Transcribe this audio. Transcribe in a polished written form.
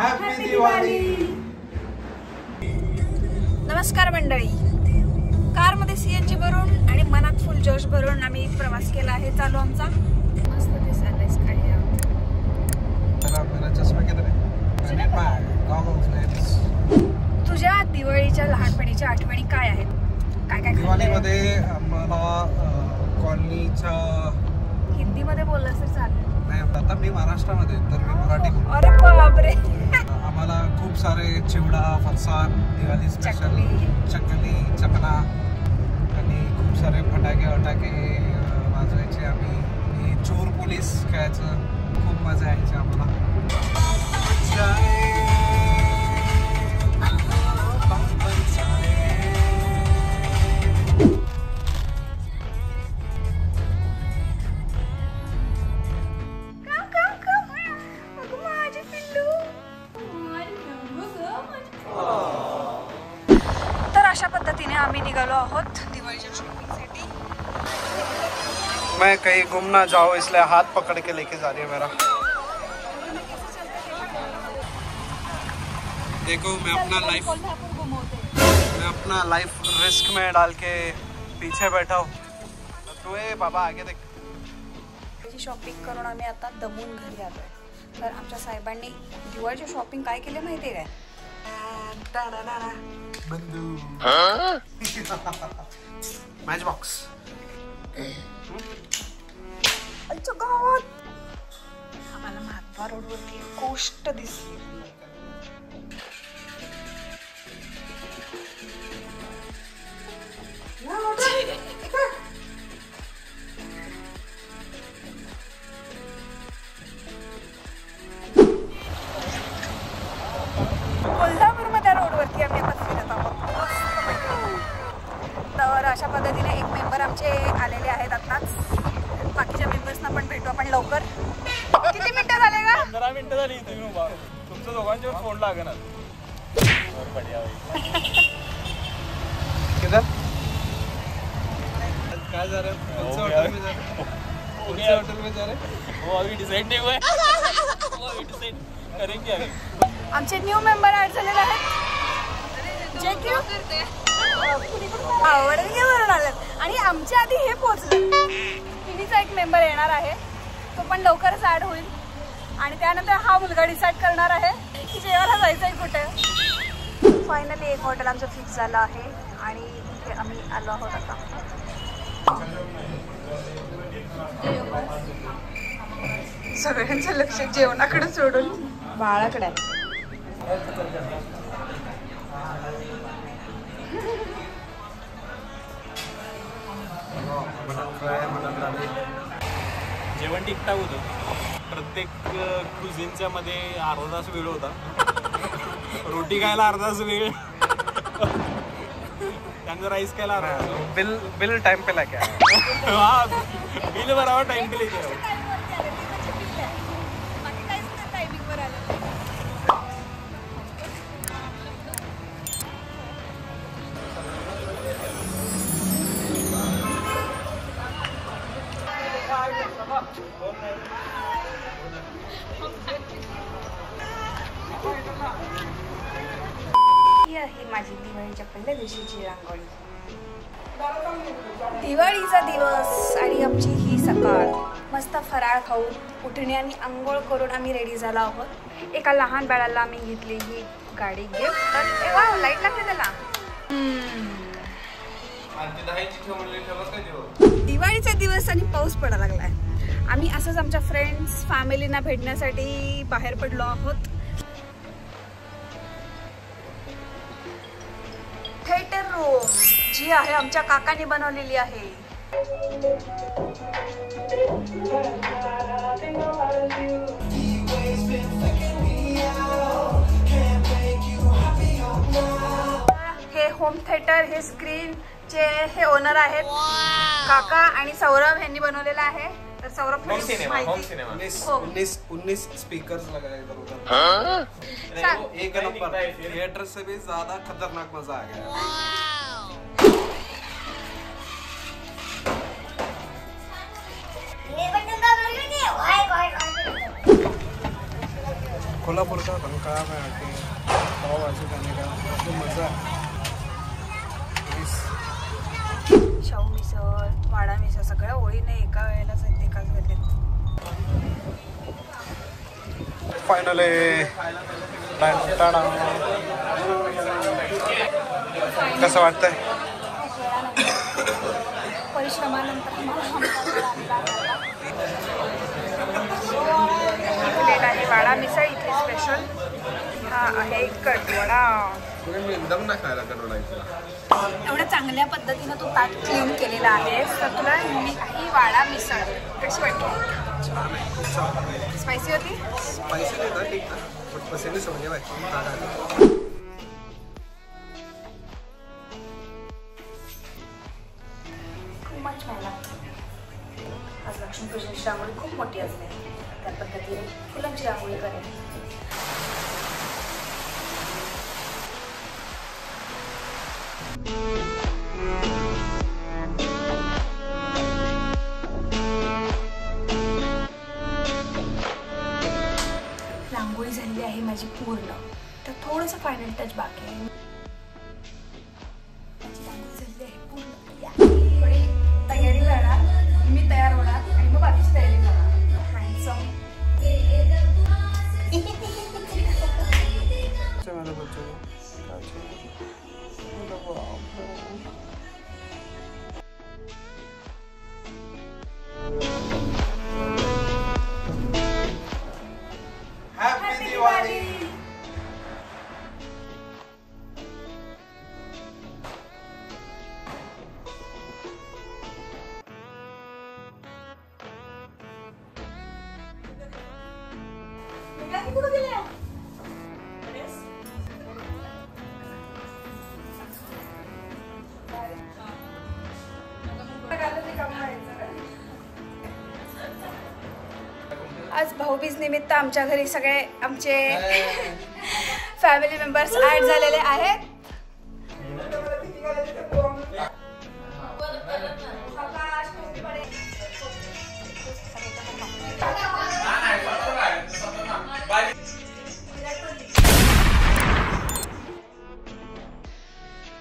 Happy Diwali. नमस्कार मंडळी. कारमध्ये सीएनजी भरून आणि मनात फुल जोश भरून आम्ही प्रवास केला आहे. चालू आमचा मस्त दिसायला स्काय. तुझ्या दिवाळीच्या लहानपणीच्या आठवणी काय आहेत? काय काय दिवाळीमध्ये आम्हाला कॉलनीच्या हिंदीमध्ये बोललं तर चालेल. नाही, आता मी महाराष्ट्रामध्ये तर मी मराठी. अरे बापरे. आम्हाला खूप सारे चिवडा, फरसाण, दिवाळी स्पेशल, चकली, चकना आणि खूप सारे फटाके वाजवायचे. आम्ही चोर पोलीस खेळायचं, खूप मजा यायची आम्हाला. तर अशा पद्धतीने आम्ही निघालो आहोत दिवाळीच्या शॉपिंगसाठी. मैं कहीं गुम ना जाओ इसलिए हाथ पकड़ के लेके जा रही है मेरा. देखो मैं अपना लाइफ रिस्क में डाल के पीछे बैठा हूँ. तू बाबा आगे देख. शॉपिंग करून आम्ही आता दमून घरी आलोय. तर आमच्या साहेबांनी दिवाळीची शॉपिंग काय केली माहितीये काय? Match box. गावात आम्हाला महात्मा रोडवरती गोष्ट दिसली. कोल्हापूरमध्ये रोडवरती आम्ही आता फिरत आहोत. तर अशा पद्धतीने एक मेंबर आमचे आलेले आहेत आताच. बाकीच्या मेंबर्सना पण भेटू आपण लवकर. किती मिनिटं झाले का? 15 मिनिटं झाली. तुम्ही उभा तुमचं दोघांच्यावर फोन लागणार. काय जा रहे हो? कौन से होटल में जा रहे? वो अभी डिसाइड नहीं हुआ है. वो अभी डिसाइड करेंगे अभी. आमचे न्यू मेंबर ऍड झालेले आहेत. जे की वरून आलेत आणि आमच्या आधी हे पोहोचले. तिन्हीचा एक मेंबर येणार आहे, तो पण लवकरच ऍड होईल. आणि त्यानंतर हा मुलगा डिसाईड करणार आहे की जेवायला जायचंय कुठे. फायनली एक हॉटेल आमचं फिक्स झालं आहे आणि इथे आम्ही आलो आहोत आता. सगळ्यांचं लक्ष जेवणाकडे सोडून बाळाकडे आहे. जेवण टिकटाक होतं. प्रत्येक क्रुझिनच्या मध्ये अर्धा तास वेळ होता. रोटी खायला अर्धा तास वेळ, त्यानंतर राईस खायला अर्धा तास. बिल टाइम पे लाके हा, बिल बराबर टाइम पे लेके आओ. ही माझी दिवाळीच्या पहिल्या दिवशीची रांगोळी. दिवाळीचा दिवस आणि आमची ही सकाळ. मस्त फराळ खाऊन उठणे आणि आंघोळ करून आम्ही रेडी झालो आहोत. एका लहान बाळाला आम्ही घेतली ही गाडी गिफ्ट. तर लाईट लागते त्याला. दिवाळीचा दिवस आणि पाऊस पडायला लागलाय. आम्ही असंच आमच्या फ्रेंड्स फॅमिलीना भेटण्यासाठी बाहेर पडलो आहोत. थिएटर रूम जी आहे आमच्या काकांनी बनवलेली आहे. हे होम थिएटर, हे स्क्रीन चे हे ओनर आहेत काका आणि सौरभ यांनी बनवलेलं आहे. तर सौरभ 19 स्पीकर्स लगाए इधर उधर. एक नंबर. थिएटर से भी ज्यादा खतरनाक मजा आ गया. कोल्हापूरचा झणका मराठी पावभाजी खाने का तो मजा है। शाहू मिसळ, वाडा मिसळ सगळ्या ओळीने एका वेळेलाच एकाच वेळेत। फायनली कसं वाटतंय? परिश्रमानंतर वाडा मिसळ इथली स्पेशल हा आहे कटवडा। एकदम ना खायला कटवडा एवढ्या चांगल्या पद्धतीनं तो ताट क्लीन केलेला आहे। तर तुला ही वाडा मिसळ कशी वाटली? छान आहे, खूप छान। स्पायसी होती? स्पायसी नाही ना, ठीक था, बट पसंद समझे भाई। खूप छान लागतं। आज लक्ष्मीपूजनची रांगोळी खूप मोठी असते, त्या पद्धतीने फुलांची रांगोळी करेल। रांगोळी झालेली आहे माझी पूर्ण, तर थोडंसं फायनल टच बाकी आहे। माझी रांगोळी झालेली आहे पूर्ण, थोडी तयारी करणार, मी तयार होणार आणि मग बाकीची तयारी करणार। Handsome happy Diwali. आज भाऊबीज निमित्त आमच्या घरी सगळे आमचे फॅमिली मेंबर्स ॲड झालेले आहेत।